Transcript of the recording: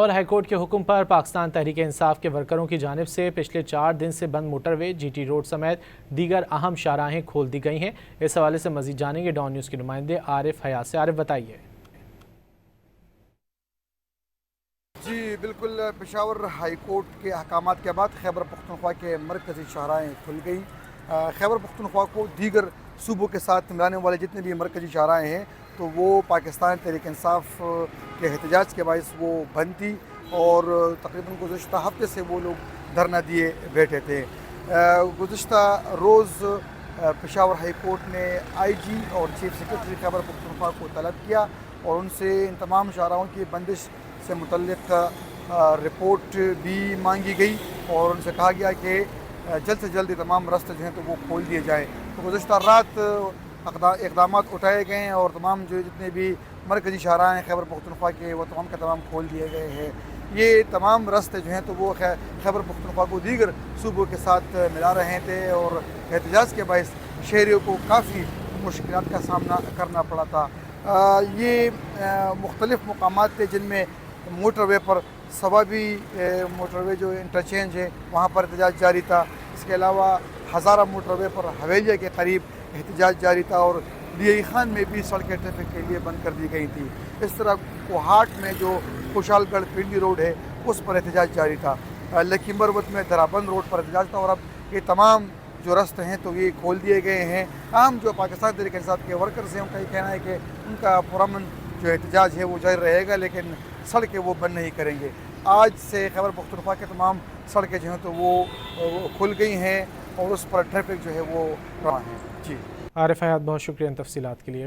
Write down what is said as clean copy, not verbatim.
Peshawar high court کے حکم پر پاکستان تحریک انصاف کے ورکروں کی جانب سے پچھلے 4 دن سے بند موٹر وے جی ٹی روڈ سمیت دیگر اہم شاہراہیں کھول دی گئی ہیں۔ اس حوالے سے مزید جانیں گے ڈان نیوز کے نمائندے عارف حیات سے۔ عارف بتائیے۔ جی بالکل، پشاور ہائی کورٹ کے احکامات کے بعد خیبر پختونخوا کے مرکزی شاہراہیں کھل گئی۔ خیبر پختونخوا کو دیگر صوبوں کے ساتھ ملانے والے جتنے بھی مرکزی شاہراہیں ہیں تو وہ پاکستان تحریک انصاف کے احتجاج کے باعث وہ بند تھی، اور تقریباً گزشتہ ہفتے سے وہ لوگ دھرنا دیے بیٹھے تھے۔ گزشتہ روز پشاور ہائی کورٹ نے آئی جی اور چیف سیکرٹری خیبر پختونخوا کو طلب کیا اور ان سے ان تمام شاہراہوں کی بندش سے متعلق رپورٹ بھی مانگی گئی، اور ان سے کہا گیا کہ جلد سے جلد تمام راستے جو ہیں تو وہ کھول دیے جائیں۔ تو گزشتہ رات اقدامات اٹھائے گئے ہیں اور تمام جو جتنے بھی مرکزی شاہراہ ہیں خیبر پختونخوا کے وہ تمام کے تمام کھول دیے گئے ہیں۔ یہ تمام راستے جو ہیں تو وہ خیبر پختونخوا کو دیگر صوبوں کے ساتھ ملا رہے تھے، اور احتجاج کے باعث شہریوں کو کافی مشکلات کا سامنا کرنا پڑا تھا۔ یہ مختلف مقامات تھے جن میں موٹر وے پر سوابی موٹر وے جو انٹرچینج ہے وہاں پر احتجاج جاری تھا۔ اس کے علاوہ ہزارہ موٹر وے پر حویلیہ کے قریب احتجاج جاری تھا، اور لیائی خان میں بھی سڑکیں ٹریفک کے لیے بند کر دی گئی تھی۔ اس طرح کوہاٹ میں جو خوشحال گڑھ پنڈی روڈ ہے اس پر احتجاج جاری تھا۔ لکھی مروت میں درابند روڈ پر احتجاج تھا، اور اب یہ تمام جو راستے ہیں تو یہ کھول دیے گئے ہیں۔ عام جو پاکستان تحریک انصاف کے ورکرز ہیں ان کا یہ کہنا ہے کہ ان کا پرامن جو احتجاج ہے وہ جاری رہے گا، لیکن سڑکیں وہ بند نہیں کریں گے۔ آج سے خیبر پختونخوا کے تمام سڑکیں جو ہیں تو وہ کھل گئی ہیں، اور اس پر ٹریفک جو ہے وہ رواں ہے۔ جی عارف حیات، بہت شکریہ ان تفصیلات کے لیے۔